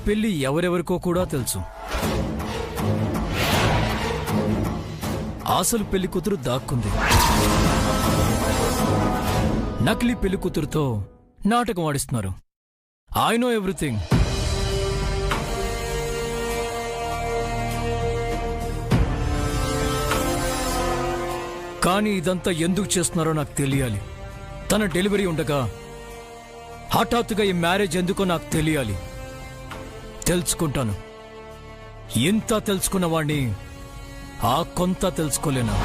పెళ్లి ఎవరెవరికో కూడా తెలుసు. అసలు పెళ్లి కూతురు దాక్కుంది. నకిలీ పెళ్లి కూతురుతో నాటకం ఆడిస్తున్నారు. I know everything. కానీ ఇదంతా ఎందుకు చేస్తున్నారో నాకు తెలియాలి. తన డెలివరీ ఉండగా హఠాత్తుగా ఈ మ్యారేజ్ ఎందుకో నాకు తెలియాలి. తెలుసుకుంటాను. ఇంత తెలుసుకున్న వాణ్ణి ఆ కొంత తెలుసుకోలేనా?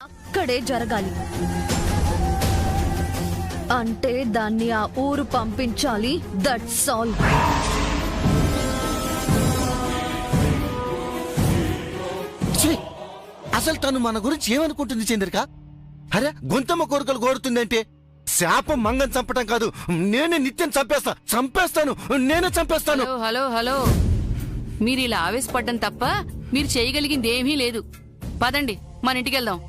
అక్కడే జరగాలి అంటే దాన్ని ఆ ఊరు పంపించాలి. That's all. అసలు తను మన గురించి ఏమనుకుంటుంది చంద్రిక? అరే గొంతమ్మ కోరికలు కోరుతుందంటే శాపం మంగం చంపటం కాదు, నేనే నిత్యం చంపేస్తాను, నేనే చంపేస్తాను. హలో హలో, మీరు ఇలా ఆవేశపడ్డం తప్ప మీరు చేయగలిగింది ఏమీ లేదు. పదండి మన ఇంటికి వెళ్దాం.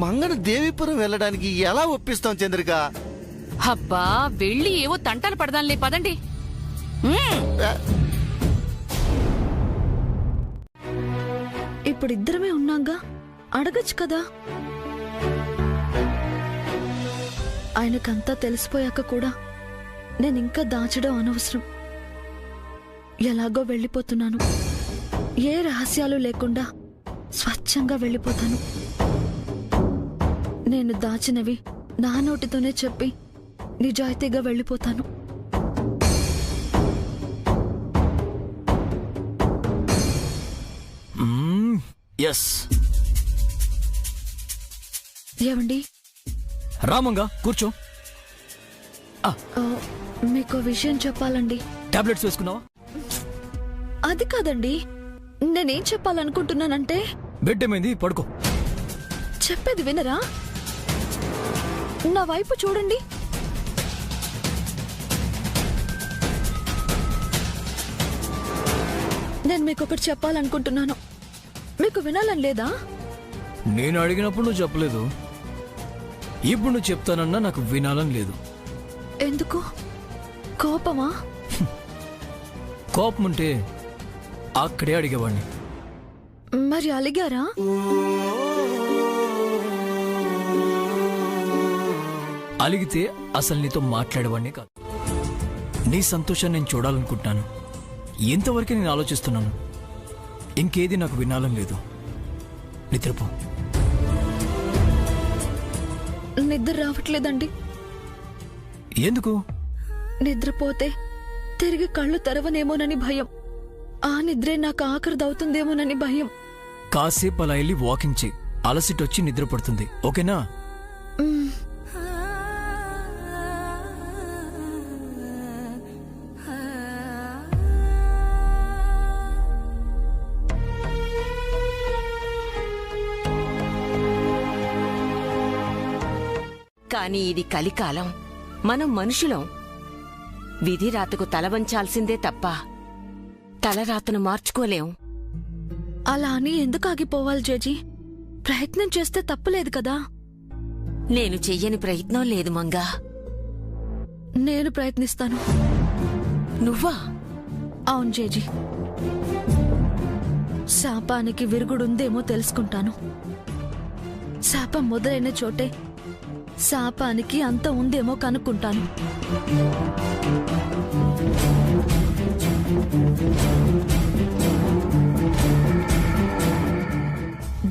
మంగను దేవీపురం వెళ్ళడానికి ఎలా ఒప్పిస్తాం చంద్రిక? అబ్బా వెళ్ళి ఏవో తంటాలు పడదాంలే, పదండి. ఇప్పుడు ఇద్దరమే ఉన్నాగా, అడగచ్చు కదా. ఆయనకంతా తెలిసిపోయాక కూడా నేనింకా దాచడం అనవసరం. ఎలాగో వెళ్ళిపోతున్నాను. ఏ రహస్యాలు లేకుండా స్వచ్ఛంగా వెళ్ళిపోతాను. నేను దాచినవి నా నోటితోనే చెప్పి నిజాయితీగా వెళ్ళిపోతాను. ఏమండి? రామంగా కూర్చో. మీకు విషయం చెప్పాలండి. టాబ్లెట్స్ వేసుకున్నావా? అది కాదండి, నేనేం చెప్పాలనుకుంటున్నానంటే. బెడ్ ఏమైంది? పడుకో. చెప్పేది వినరా? నా వైపు చూడండి. నేను మీకొకటి చెప్పాలనుకుంటున్నాను. మీకు వినాలని లేదా? నేను అడిగినప్పుడు నువ్వు చెప్పలేదు. ఇప్పుడు నువ్వు చెప్తానన్నా నాకు వినాలని లేదు. ఎందుకు? కోపమా? కోపం ఉంటే అక్కడే అడిగేవాడిని. మరి అలిగారా? అలిగితే అసలు నీతో మాట్లాడేవాడిని కాదు. నీ సంతోషాన్ని నేను చూడాలనుకుంటున్నాను. ఇంతవరకే నేను ఆలోచిస్తున్నాను. ఇంకేది నాకు వినాలని లేదు. నిద్రపో. నిద్ర రావట్లేదండి. ఎందుకు? నిద్రపోతే తిరిగి కళ్ళు తెరవనేమోనని భయం. ఆ నిద్రే నాకు ఆఖరిదవుతుందేమోనని భయం. కాసేపు అలా వెళ్ళి వాకింగ్ చేయి. అలసిటొచ్చి నిద్ర పడుతుంది. ఓకేనా? కానీ ఇది కలికాలం. మనం మనుషులం. విధిరాతకు తలవంచాల్సిందే తప్ప తలరాతను మార్చుకోలేం. అలా అని ఎందుకు ఆగిపోవాలి జేజీ? ప్రయత్నం చేస్తే తప్పులేదు కదా. నేను చెయ్యని ప్రయత్నం లేదు మంగా. నేను ప్రయత్నిస్తాను. నువ్వా? అవును జేజీ. శాపానికి విరుగుడుందేమో తెలుసుకుంటాను. శాపం మొదలైన చోటే శాపానికి అంత ఉందేమో కనుక్కుంటాను.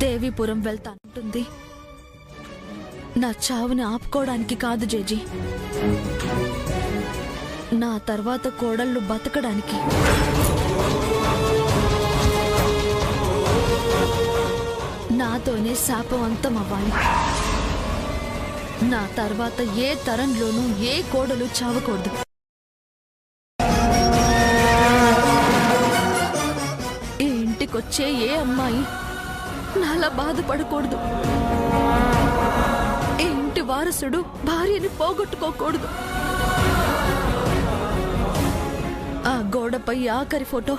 దేవీపురం వెళ్తానంటుంది. నా చావుని ఆపుకోవడానికి కాదు జేజీ. నా తర్వాత కోడళ్ళు బతకడానికి. నాతోనే శాపం అంతమవ్వాలి. నా తర్వాత ఏ తరంలోనూ ఏ కోడలు చావకూడదు. ఈ ఇంటికొచ్చే ఏ అమ్మాయి నాలా బాధపడకూడదు. ఈ ఇంటి వారసుడు భార్యని పోగొట్టుకోకూడదు. ఆ గోడపై ఆఖరి ఫోటో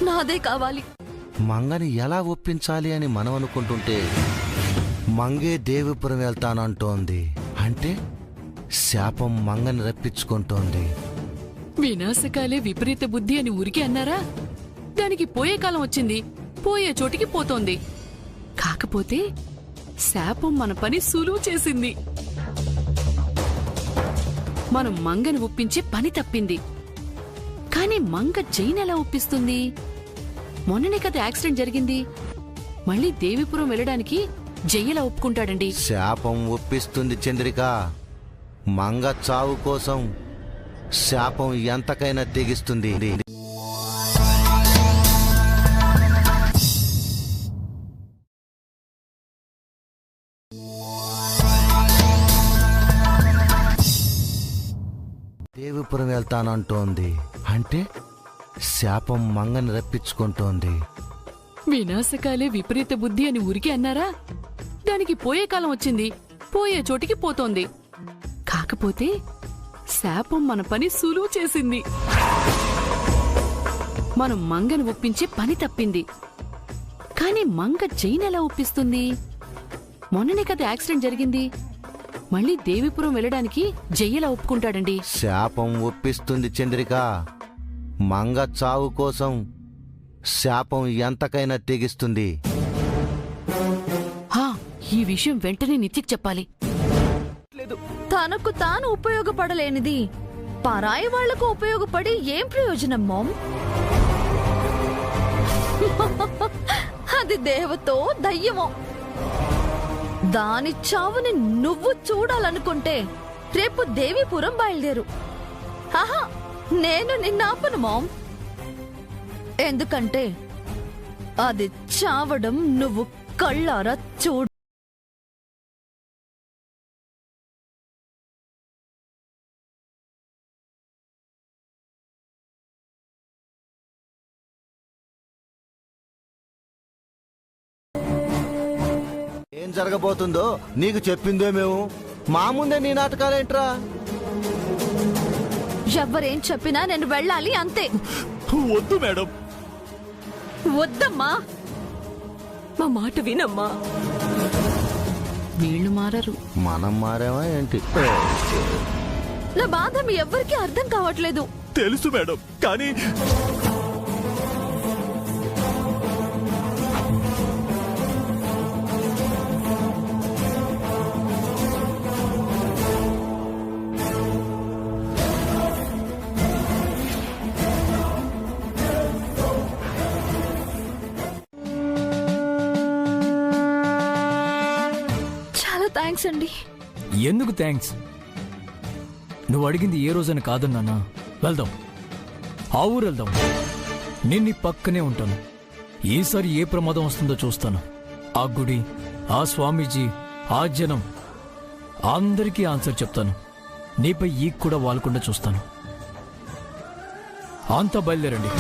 నాదే కావాలి. మంగని ఎలా ఒప్పించాలి అని మనం అనుకుంటుంటే మంగే దేవిపురం వెళ్తానంటోంది. అంటే శాపం మంగని రప్పించుకుంటోంది. వినాశకాలే విపరీత బుద్ధి అని ఊరికే అన్నారా? దానికి పోయే కాలం వచ్చింది, పోయే చోటికి పోతోంది. కాకపోతే శాపం మన పని సులువు చేసింది. మనం మంగని ఒప్పించే పని తప్పింది. కానీ మంగ జైన్ ఎలా ఒప్పిస్తుంది? మొన్ననే కదా యాక్సిడెంట్ జరిగింది. మళ్ళీ దేవిపురం వెళ్ళడానికి జై ఎలా ఒప్పుకుంటాడండి? శాపం ఒప్పిస్తుంది చంద్రిక. మంగ చావు కోసం శాపం ఎంతకైనా తెగిస్తుంది. దేవిపురం వెళ్తానంటోంది. అంటే శాపం మంగని రప్పించుకుంటోంది. వినాశకాలే విపరీత బుద్ధి అని ఊరికే అన్నారా? దానికి పోయే కాలం వచ్చింది, పోయే చోటికి పోతోంది. కాకపోతే శాపం మన పని సులువు చేసింది. మనం మంగని ఒప్పించే పని తప్పింది. కానీ మంగ జైన్ ఎలా ఒప్పిస్తుంది? మొన్ననే కదా యాక్సిడెంట్ జరిగింది. మళ్ళీ దేవిపురం వెళ్ళడానికి జై ఎలా ఒప్పుకుంటాడండి? శాపం ఒప్పిస్తుంది చంద్రిక. మంగ చావు కోసం శాపం ఎంతకైనా తెగిస్తుంది. ఈ విషయం వెంటనే నిత్యకి చెప్పాలి. తనకు తాను ఉపయోగపడలేనిది పరాయి వాళ్లకు ఉపయోగపడి ఏం ప్రయోజనం మామ్? అది దేవతో దయ్యమో. దాని చావుని నువ్వు చూడాలనుకుంటే రేపు దేవీపురం బయలుదేరు. ఆహా, నేను నిన్నాపను మామ్. ఎందుకంటే అది చావడం నువ్వు కళ్ళారా చూడు. ఏం జరగబోతుందో నీకు చెప్పిందో మేము. మా ముందే నీ నాటకాలేంట్రా? ఎవ్వరేం చెప్పినా నేను వెళ్ళాలి అంతే. వద్దు మేడం. వద్దమ్మా, మా మాట వినమ్మా. వీళ్ళు మారరు. మనం మారేమా ఏంటి? నా బాధ మీ ఎవ్వరికీ అర్థం కావట్లేదు. తెలుసు మేడం, కానీ థ్యాంక్స్ అండి. ఎందుకు థ్యాంక్స్? నువ్వు అడిగింది ఏ రోజని కాదన్నానా? వెళ్దాం, ఆ ఊరు వెళ్దాం. నేను నీ పక్కనే ఉంటాను. ఈసారి ఏ ప్రమాదం వస్తుందో చూస్తాను. ఆ గుడి, ఆ స్వామీజీ, ఆ జనం అందరికీ ఆన్సర్ చెప్తాను. నీపై ఈ కూడా వాలకుండా చూస్తాను. అంతా బయలుదేరండి.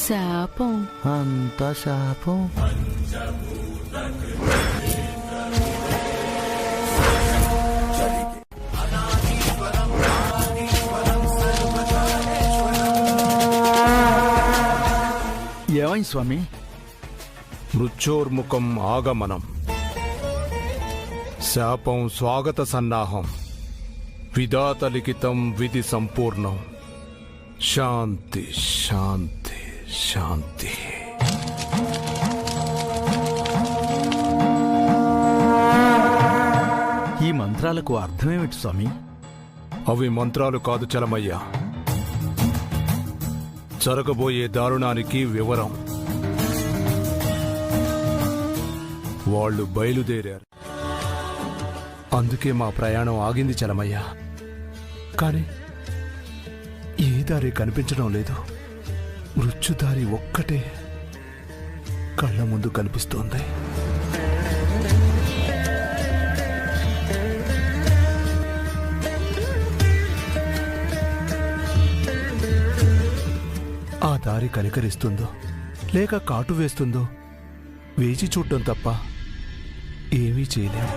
శాపం అంత శాపం. ఏమైంది స్వామి? మృత్యోర్ముఖం ఆగమనం, శాపం స్వాగత సన్నాహం, విధాత లిఖితం విధి సంపూర్ణం. శాంతి శాంతి శాంతి. ఈ మంత్రాలకు అర్థమేమిటి స్వామి? అవి మంత్రాలు కాదు చలమయ్య, జరగబోయే దారుణానికి వివరం. వాళ్ళు బయలుదేరారు. అందుకే మా ప్రయాణం ఆగింది చలమయ్య. కానీ ఏ దారి కనిపించడం లేదు. మృత్యుదారి ఒక్కటే కళ్ళ ముందు కనిపిస్తోంది. ఆ దారి కనికరిస్తుందో లేక కాటు వేస్తుందో వేచి చూడటం తప్ప ఏమీ చేయలేం.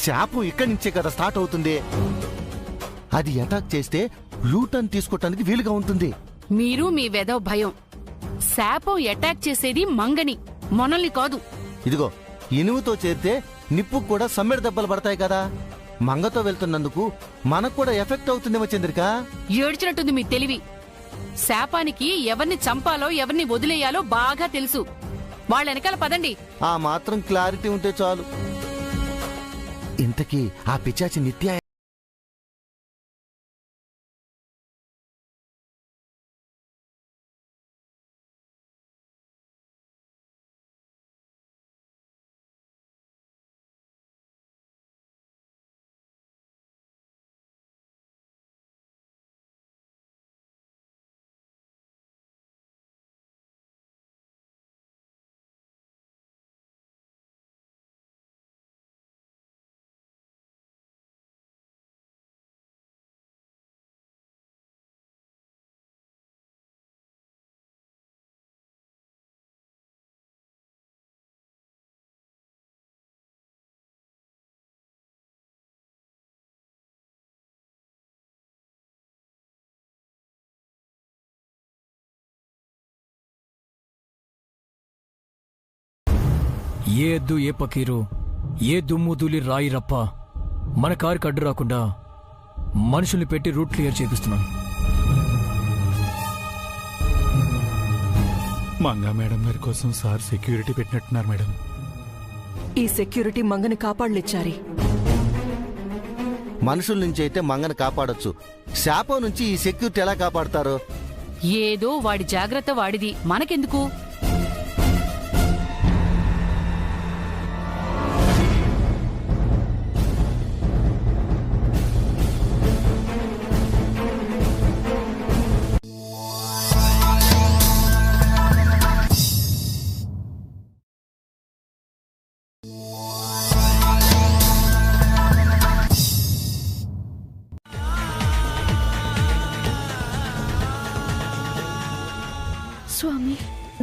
శాపం ఇక్కడి నుంచే కదా స్టార్ట్ అవుతుంది. అది అటాక్ చేస్తే యూటర్న్ తీసుకోవటానికి వీలుగా ఉంటుంది. మీరు మీ వెదవ భయం. శాపం అటాక్ చేసేది మంగని, మనల్ని కాదు. ఇదిగో ఇనుముతో చేరితే నిప్పుకు కూడా సమ్మెడ దెబ్బలు పడతాయి కదా. మంగతో వెళ్తున్నందుకు మనకు కూడా ఎఫెక్ట్ అవుతుందేమో చంద్రిక. ఏడ్చినట్టుంది మీ తెలివి. శాపానికి ఎవరిని చంపాలో ఎవరిని వదిలేయాలో బాగా తెలుసు. వాళ్ళ వెనకాల పదండి. ఆ మాత్రం క్లారిటీ ఉంటే చాలు. ఇంతకీ ఆ పిచాచి నిత్య ఏ ఎద్దు ఏ పకీరు ఏ దుమ్ము ధూళి రాయి రప్ప మన కారుకి అడ్డు రాకుండా మనుషుల్ని పెట్టి రూట్ క్లియర్ చేపిస్తున్నాను. మంగా మేడం గారి కోసం సార్ సెక్యూరిటీ పెట్టినట్టున్నారు మేడం. ఈ సెక్యూరిటీ మంగని కాపాడలేచారి. మనుషుల నుంచి అయితే మంగని కాపాడొచ్చు. శాపం నుంచి ఈ సెక్యూరిటీ ఎలా కాపాడతారు? ఏదో వాడి జాగ్రత్త వాడిది, మనకెందుకు? స్వామి,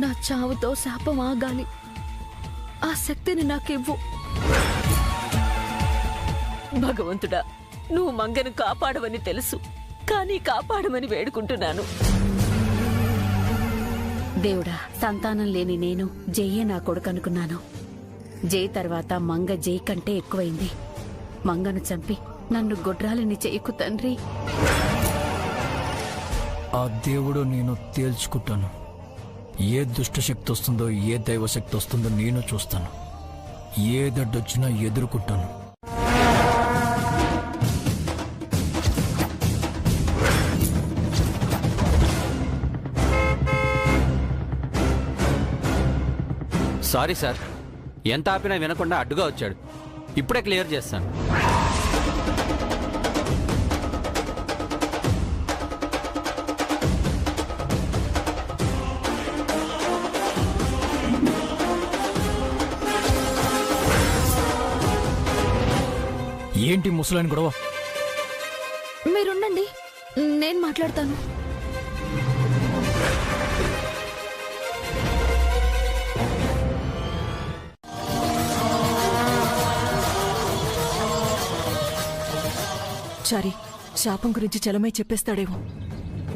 నా చావుతో శాపం ఆగాలి. ఆ శక్తిని నాకివ్వు. భగవంతుడా, నువ్వు మంగను కాపాడవని తెలుసు, కానీ కాపాడమని వేడుకుంటున్నాను. దేవుడా, సంతానం లేని నేను జయ్యే నా కొడుకు అనుకున్నాను. జై తర్వాత మంగ జై కంటే ఎక్కువైంది. మంగను చంపి నన్ను గొడ్రాలని చేయకు తండ్రి. ఆ దేవుడు నేను తేల్చుకుంటాను. ఏ దుష్టశక్తి వస్తుందో ఏ దైవశక్తి వస్తుందో నేను చూస్తాను. ఏ దడ్డొచ్చినా ఎదుర్కొంటాను. సారీ సార్, ఎంత ఆపినా వినకుండా అడ్డుగా వచ్చాడు. ఇప్పుడే క్లియర్ చేస్తాను. ఏంటి ముసలాయన గొడవ? మీరుండండి, నేను మాట్లాడతాను. చారి, శాపం గురించి చలమై చెప్పేస్తాడేమో.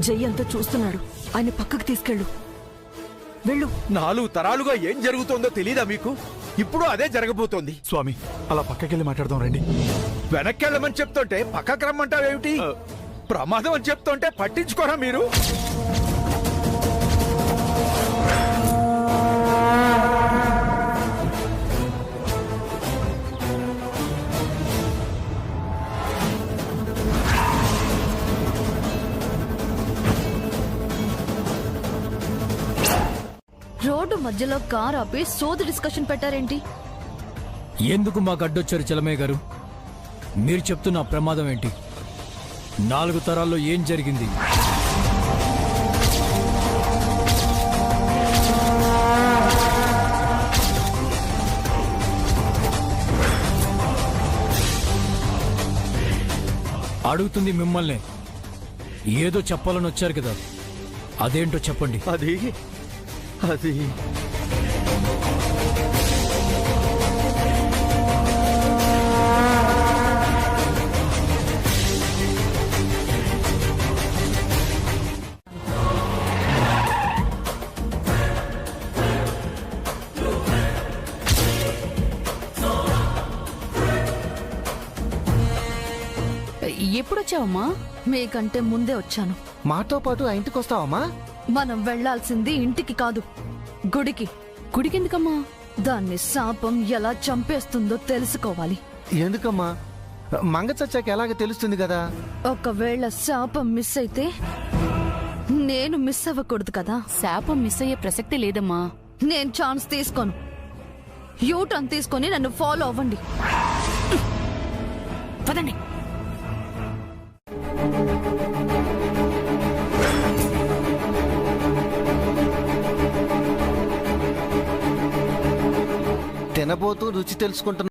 జై అంతా చూస్తున్నాడు. ఆయన పక్కకు తీసుకెళ్ళు. వెళ్ళు. 4 తరాలుగా ఏం జరుగుతోందో తెలీదా మీకు? ఇప్పుడు అదే జరగబోతోంది. స్వామి, అలా పక్కకెళ్ళి మాట్లాడదాం రండి. వెనక్కెళ్ళమని చెప్తుంటే పక్కకు రమ్మంటావేమిటి? ప్రమాదం అని చెప్తుంటే పట్టించుకోరా మీరు? రోడ్డు మధ్యలో కార్ ఆపి సోది డిస్కషన్ పెట్టారేంటి? ఎందుకు మాకు అడ్డొచ్చారు చలమయ్య గారు? మీరు చెప్తున్న ప్రమాదం ఏంటి? 4 తరాల్లో ఏం జరిగింది? అడుగుతుంది మిమ్మల్ని. ఏదో చెప్పాలని వచ్చారు కదా, అదేంటో చెప్పండి. అది ఎప్పుడొచ్చావమ్మా? మీకంటే ముందే వచ్చాను. మాతో పాటు ఆ ఇంటికి వస్తావమ్మా? మనం వెళ్లాల్సింది ఇంటికి కాదు, గుడికి. గుడికెందుకమ్మా? దాన్ని శాపం ఎలా చంపేస్తుందో తెలుసుకోవాలి. ఎందుకమ్మా? మంగ చచ్చాక ఎలాగ తెలుస్తుంది కదా? ఒకవేళ శాపం మిస్ అయితే నేను మిస్ అవ్వకూడదు కదా. శాపం మిస్ అయ్యే ప్రసక్తే లేదమ్మా. నేను ఛాన్స్ తీసుకోను. యూటర్న్ తీసుకొని నన్ను ఫాలో అవ్వండి. పదండి. తినబోతూ రుచి తెలుసుకుంటున్నా.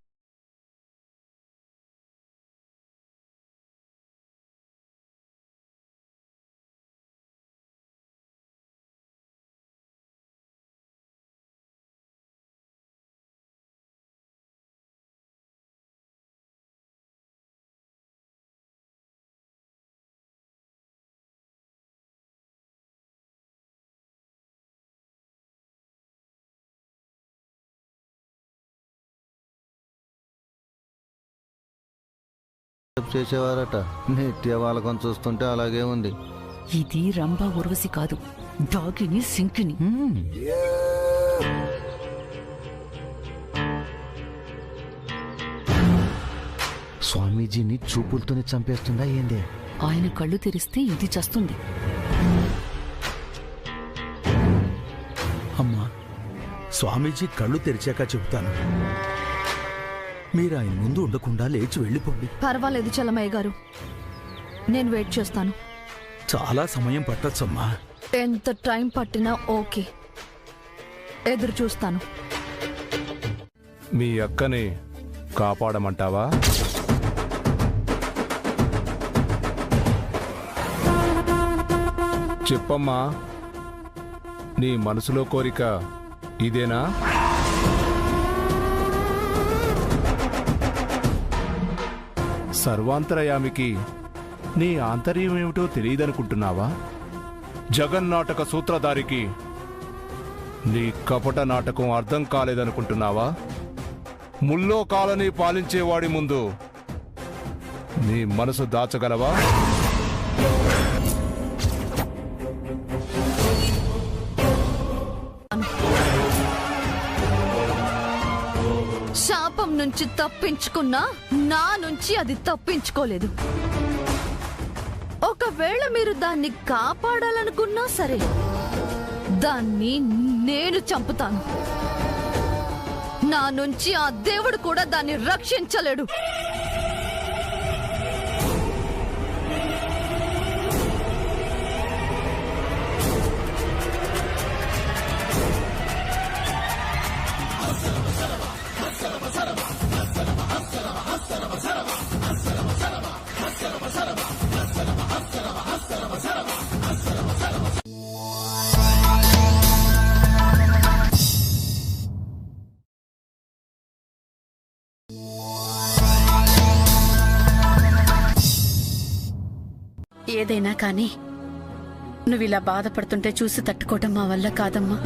చేసేవారట. నిత్య వాళ్ళకం చూస్తుంటే అలాగే ఉంది. ఇది రంభా ఉర్వశి కాదు, డాగిని సింకిని. స్వామీజీని చూపులతోనే చంపేస్తుందా ఏందే? ఆయన కళ్ళు తెరిస్తే ఇది చస్తుంది. అమ్మా, స్వామీజీ కళ్ళు తెరిచాక చెబుతాను. మీరు ఆయన ముందు ఉండకుండా లేచి వెళ్ళిపోండి. పర్వాలేదు చలమయ్య గారు, నేను వెయిట్ చేస్తాను. చాలా సమయం పట్టొచ్చమ్మా. ఎంత టైం పట్టినా ఓకే, ఎదురు చూస్తాను. మీ అక్కని కాపాడమంటావా? చెప్పమ్మా, నీ మనసులో కోరిక ఇదేనా? సర్వాంతరయామికి నీ ఆంతర్యం ఏమిటో తెలియదనుకుంటున్నావా? జగన్నాటక సూత్రధారికి నీ కపట నాటకం అర్థం కాలేదనుకుంటున్నావా? ముల్లోకాలని పాలించేవాడి ముందు నీ మనసు దాచగలవా? శాపం నుంచి తప్పించుకున్నా నా నుంచి అది తప్పించుకోలేదు. ఒకవేళ మీరు దాన్ని కాపాడాలనుకున్నా సరే, దాన్ని నేను చంపుతాను. నా నుంచి ఆ దేవుడు కూడా దాన్ని రక్షించలేడు. ఏదైనా కానీ నువ్విలా బాధపడుతుంటే చూసి తట్టుకోవటం మా వల్ల కాదమ్మా.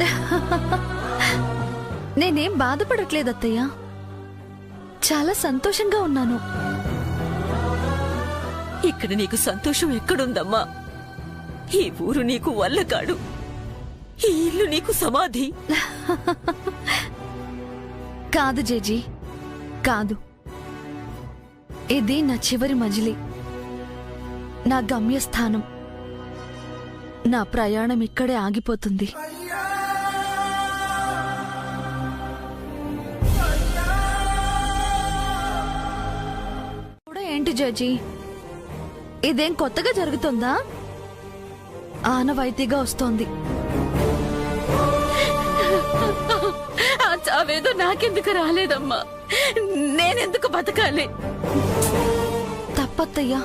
నేనేం బాధపడట్లేదు అత్తయ్య, చాలా సంతోషంగా ఉన్నాను. ఇక్కడ నీకు సంతోషం ఎక్కడుందమ్మా? ఈ ఊరు నీకు వల్లకాడు, ఈ ఇల్లు నీకు సమాధి. కాదు జేజీ, కాదు. ఇది నా చివరి మజిలీ, నా గమ్యస్థానం. నా ప్రయాణం ఇక్కడే ఆగిపోతుంది. జడ్జి, ఇదేం కొత్తగా జరుగుతుందా? ఆనవాయితీగా వస్తోంది. ఆ చావేదో నాకెందుకు రాలేదమ్మా? నేనెందుకు బతకాలి? తప్పత్తయ్యా,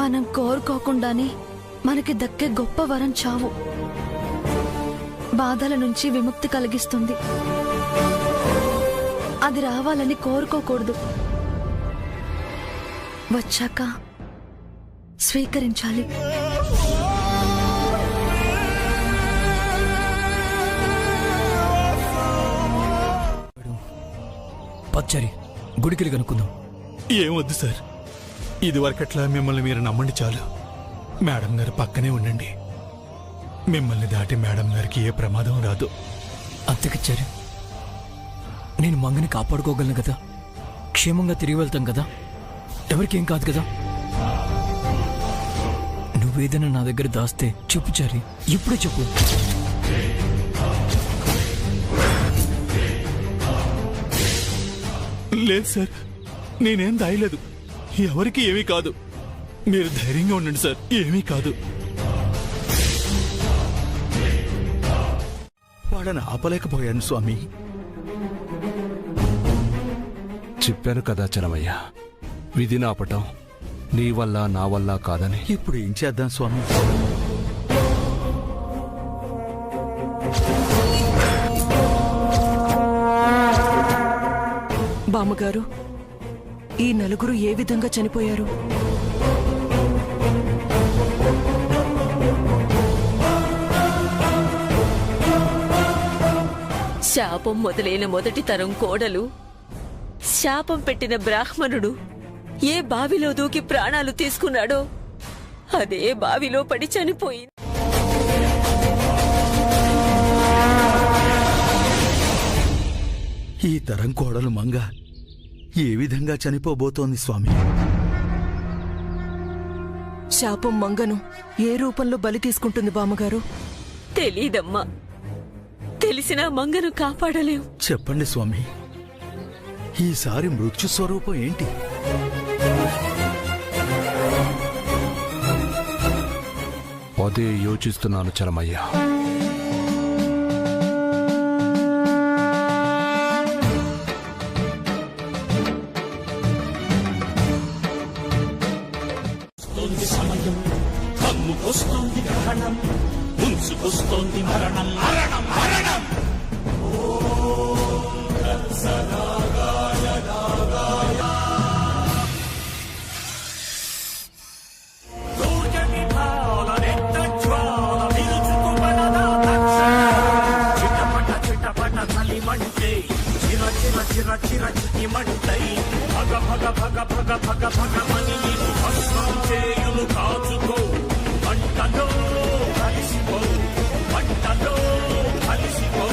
మనం కోరుకోకుండానే మనకి దక్కే గొప్ప వరం చావు. బాధల నుంచి విముక్తి కలిగిస్తుంది. అది రావాలని కోరుకోకూడదు. వచ్చాక స్వీకరించాలి. పచ్చరి గుడికి కనుక్కుందాం. ఏమొద్దు సార్, ఇదివరకట్లా మిమ్మల్ని మీరు నమ్మండి చాలు. మేడం గారు పక్కనే ఉండండి. మిమ్మల్ని దాటి మేడం గారికి ఏ ప్రమాదం రాదు. అంతకిచ్చారు. నేను మంగని కాపాడుకోగలను కదా, క్షేమంగా తిరిగి వెళ్తాం కదా, ఎవరికేం కాదు కదా. నువ్వేదైనా నా దగ్గర దాస్తే చెప్పు చారి, ఇప్పుడే చెప్పు. లేదు సార్, నేనేం దాయలేదు. ఎవరికి ఏమీ కాదు. మీరు ధైర్యంగా ఉండండి సార్, ఏమీ కాదు. వాళ్ళని ఆపలేకపోయాను స్వామి. చెప్పాను కదా చలమయ్య, విధిని ఆపటం నీ వల్ల నా వల్ల కాదని. ఇప్పుడు ఏం చేద్దాం స్వామి? బామ్మగారు, ఈ నలుగురు ఏ విధంగా చనిపోయారు? శాపం మొదలైన మొదటి తరం కోడలు, శాపం పెట్టిన బ్రాహ్మణుడు ఏ బావిలో దూకి ప్రాణాలు తీసుకున్నాడో అదే బావిలో పడి చనిపోయింది. ఈ తరం కోడలు మంగ ఏ విధంగా చనిపోబోతోంది స్వామి? శాపం మంగను ఏ రూపంలో బలి తీసుకుంటుంది బామ్మగారు? తెలీదమ్మా. తెలిసినా మంగను కాపాడలేం. చెప్పండి స్వామి, ఈసారి మృత్యు స్వరూపం ఏంటి? అదే యోచిస్తున్నాను చలమయ్య. కమ్ముకొస్తోంది గ్రహణం, ముంచుకొస్తోంది మరణం, మరణం, మరణం. చిటపట చిటపట కలిమంటే చిర చిర చిర చిర చిటిమంటై భగ భగ భగ భగ భగ భగమని భస్మం చేయును కాచుకో. మంటలో కలిసిపో, మంటలో కలిసిపో.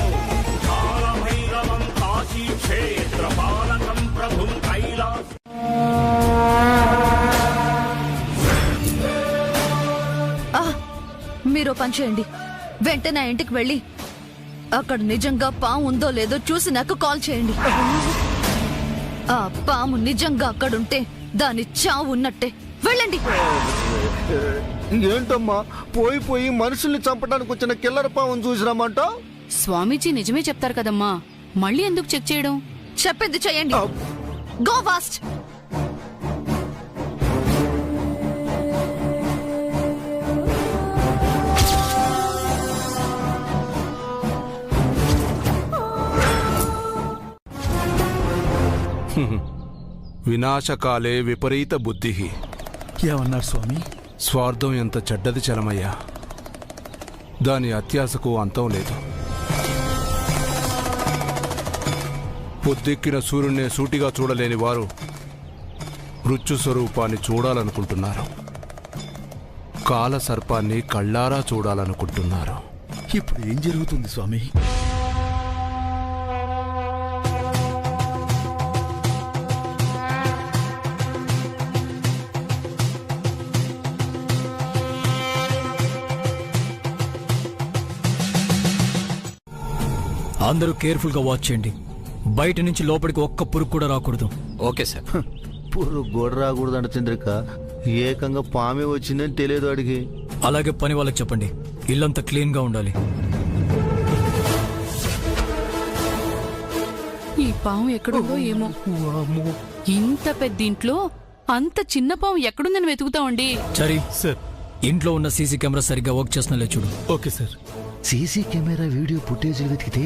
కాలభైరవం కాశీ క్షేత్ర పాలకం ప్రభుం కైలాస. మీరు పని చేయండి, వెంటనే ఆ ఇంటికి వెళ్ళి అక్కడ నిజంగా పాము ఉందో లేదో చూసి నాకు కాల్ చేయండి. ఆ పాము నిజంగా అక్కడుంటే దాని చావు ఉన్నట్టే. వెళ్ళండి. ఏంటమ్మా, పోయి పోయి మనుషుల్ని చంపడానికి వచ్చిన కిల్లర పాముని చూసినామంట? స్వామీజీ నిజమే చెప్తారు కదమ్మా, మళ్ళీ ఎందుకు చెక్ చేయడం? చెప్పింది చెయ్యండి. Go fast. వినాశకాలే విపరీత బుద్ధి. ఏమన్నారు స్వామి? స్వార్థం ఎంత చెడ్డది చలమయ్య, దాని అత్యాశకు అంతం లేదు. పొద్దెక్కిన సూర్యున్నే సూటిగా చూడలేని వారు మృత్యు స్వరూపాన్ని చూడాలనుకుంటున్నారు. కాల సర్పాన్ని కళ్ళారా చూడాలనుకుంటున్నారు. ఇప్పుడు ఏం జరుగుతుంది స్వామి? అందరూ కేర్ఫుల్ గా వాచ్ చేయండి. బయట నుంచి లోపలికి ఒక్క పురుగు కూడా రాకూడదు. Okay sir. పుర్రు గోడ రాకూడదంట చంద్రిక. ఏకంగా పామే వచ్చిందని తెలియదు వాడికి. అలాగే పని వాళ్ళకి చెప్పండి, ఇల్లంతా క్లీన్ గా ఉండాలి. ఈ పాము ఎక్కడుందో ఏమో. ఇంత పెద్ద ఇంట్లో అంత చిన్న పాము ఎక్కడుందని వెతుకుతామండి. సరే సార్. ఇంట్లో ఉన్న సీసీ కెమెరా సరిగ్గా వర్క్ చేస్తున్నా చూడు. Okay sir. CC camera video footage వెతికితే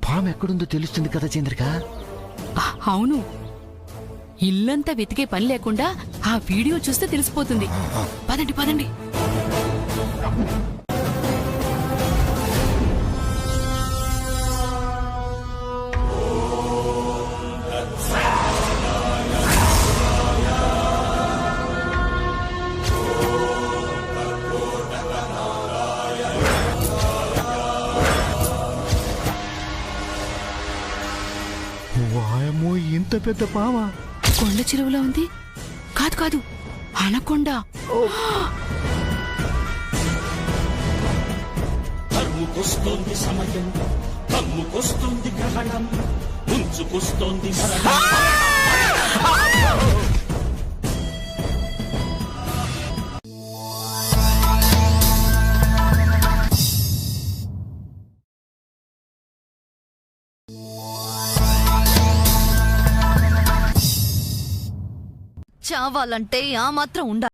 పాము ఎక్కడుందో తెలుస్తుంది కదా చంద్రిక. అవును, ఇల్లంతా వెతికే పని లేకుండా ఆ వీడియో చూస్తే తెలిసిపోతుంది. పదండి పదండి. వాయమో, ఇంత పెద్ద పామా? కొండ చెరువులో ఉంది. కాదు కాదు, అనకొండ. తరుముకొస్తోంది సమయం, తమ్ముకొస్తోంది గ్రహణం, ముంచుకొస్తోంది మరణం. చావాలంటే ఆ మాత్రం ఉండాలి.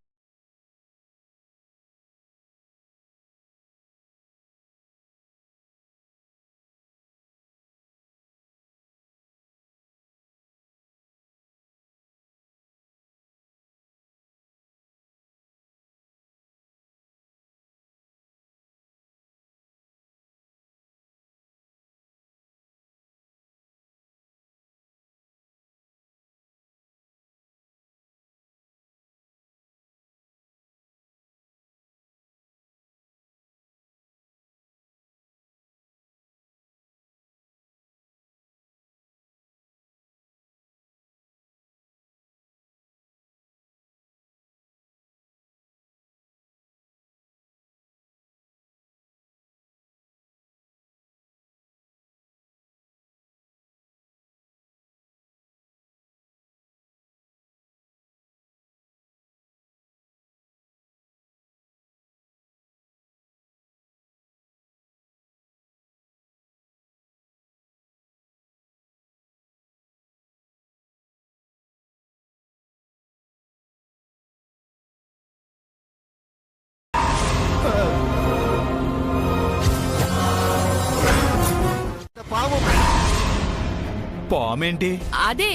పామేంటి? అదే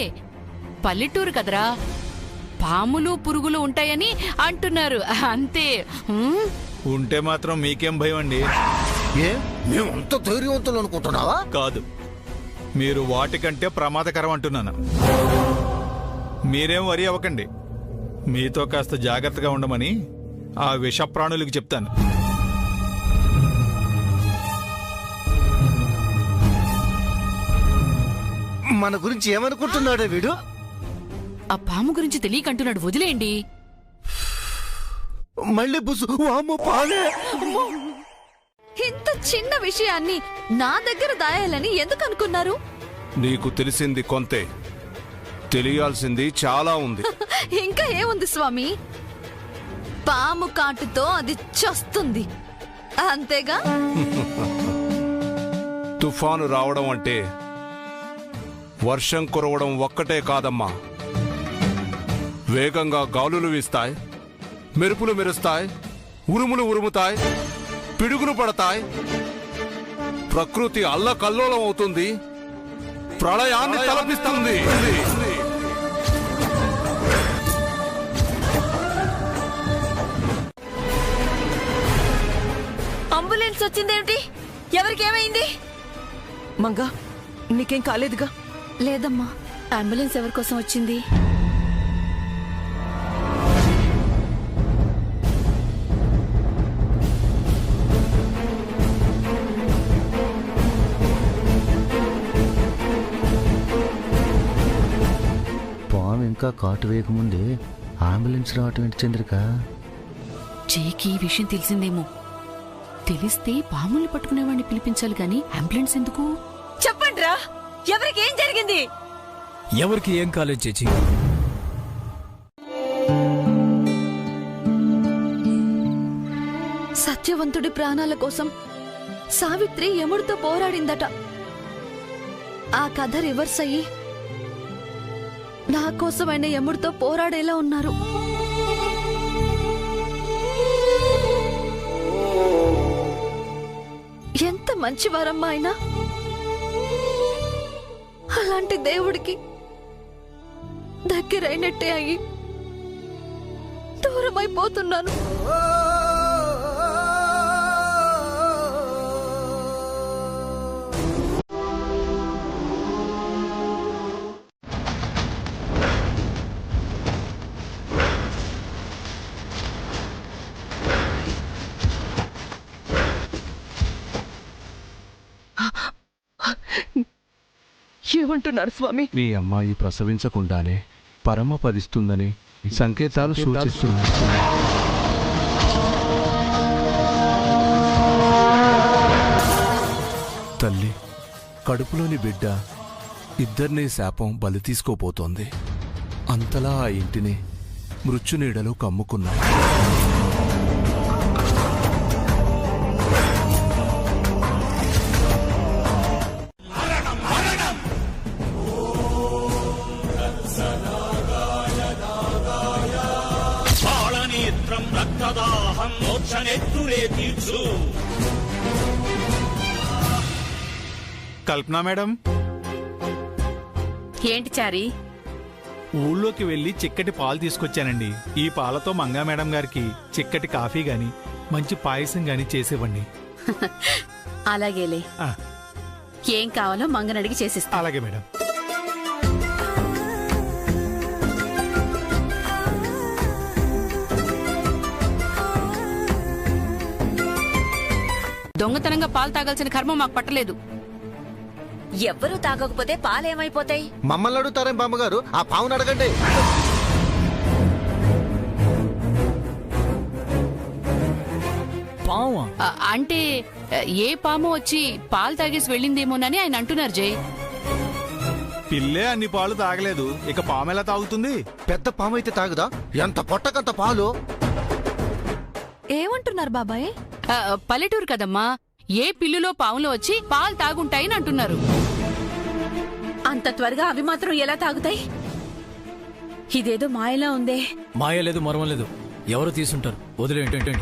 పల్లెటూరు కదరా, పాములు పురుగులు ఉంటాయని అంటున్నారు అంతే. ఉంటే మాత్రం మీకేం భయం అండి? ఏ, మేమంత ధైర్యవంతులు అనుకుంటున్నావా? కాదు, మీరు వాటికంటే ప్రమాదకరం అంటున్నాను. మీరేం వరి అవ్వకండి. మీతో కాస్త జాగ్రత్తగా ఉండమని ఆ విష ప్రాణులకి చెప్తాను. మన గురించి ఏమనుకుంటున్నాడే వీడు? ఆ పాము గురించి తెలియకంటున్నాడు, వదిలేయండి. మళ్ళీ బుసు, వామ్మో, పాలే. ఇంత చిన్న విషయాన్ని నా దగ్గర దాయాలని ఎందుకు అనుకున్నారు? నీకు తెలిసింది కొంతే, తెలియాల్సింది చాలా ఉంది. ఇంకా ఏముంది స్వామి? పాము కాటుతో అది చస్తుంది, అంతేగా? తుఫాను రావడం అంటే వర్షం కురవడం ఒక్కటే కాదమ్మా. వేగంగా గాలులు వీస్తాయి, మెరుపులు మెరుస్తాయి, ఉరుములు ఉరుముతాయి, పిడుగులు పడతాయి, ప్రకృతి అల్లకల్లోలం అవుతుంది, ప్రళయాన్ని తలపిస్తుంది. అంబులెన్స్ వచ్చిందేమిటి? ఎవరికేమైంది? మంగా, నీకేం కాలేదుగా? లేదమ్మా. అంబులెన్స్ ఎవరి కోసం వచ్చింది? పాము ఇంకా కాటు వేయకముందే అంబులెన్స్ రావటం ఏంటి చంద్రిక? జేకి ఈ విషయం తెలిసిందేమో. తెలిస్తే పాముల్ని పట్టుకునేవాడిని పిలిపించాలి గాని అంబులెన్స్ ఎందుకు? చెప్పండిరా, ఎవరికి ఏం జరిగింది? ఎవరికి ఏం కాలేదు చేచి. స్నేహితుడి ప్రాణాల కోసం సావిత్రి యముడితో పోరాడిందట. ఆ కథ రివర్స్ అయ్యి నా కోసమైన యముడితో పోరాడేలా ఉన్నారు. ఎంత మంచివారమ్మా ఆయన. అలాంటి దేవుడికి దగ్గరైనట్టే అయ్యి దూరమైపోతున్నాను. ఏమంటున్నారు స్వామి? మీ అమ్మాయి ప్రసవించకుండానే పరమపదిస్తుందని సంకేతాలు సూచిస్తున్నాయి. తల్లి, కడుపులోని బిడ్డ ఇద్దరినీ శాపం బలి తీసుకోపోతోంది. అంతలా ఆ ఇంటిని మృత్యునీడలు కమ్ముకున్నాయి. బాళనేత్రం రక్తదాహం మోక్షనేత్రులే తీర్చు. కల్పన మేడం, ఏంటి చారి? ఊళ్ళోకి వెళ్ళి చిక్కటి పాలు తీసుకొచ్చానండి. ఈ పాలతో మంగా మేడం గారికి చిక్కటి కాఫీ గాని మంచి పాయసం గాని చేసేవ్వండి. అలాగేలే. ఆ, ఏం కావాలో మంగనడిగి చేసిస్తా. అలాగే మేడం. దొంగతనంగా పాలు తాగాల్సిన కర్మ మాకు పట్టలేదు. ఎవ్వరూ తాగకపోతే పాలేమైపోతాయి? మమ్మల్ని అడుగుతారేం బామ్మగారు? ఆ పావును అడగండి. పావా? అంటే ఏ పాము వచ్చి పాలు తాగేసి వెళ్ళిందేమోనని ఆయన అంటున్నారు జై. పిల్లే అన్ని పాలు తాగలేదు, ఇక పాము ఎలా తాగుతుంది? పెద్ద పాము అయితే తాగుదా? ఎంత పొట్టకంత పాలు. ఏమంటున్నారు బాబాయ్? పల్లెటూరు కదమ్మా, ఏ పిల్లులో పాములో వచ్చి పాలు తాగుంటాయని అంటున్నారు. అంత త్వరగా అవి మాత్రం ఎలా తాగుతాయి? ఇదేదో మాయలా ఉందే. మాయ లేదు, మర్మం లేదు. ఎవరు తీసుంటారు? వదిలేంటంటే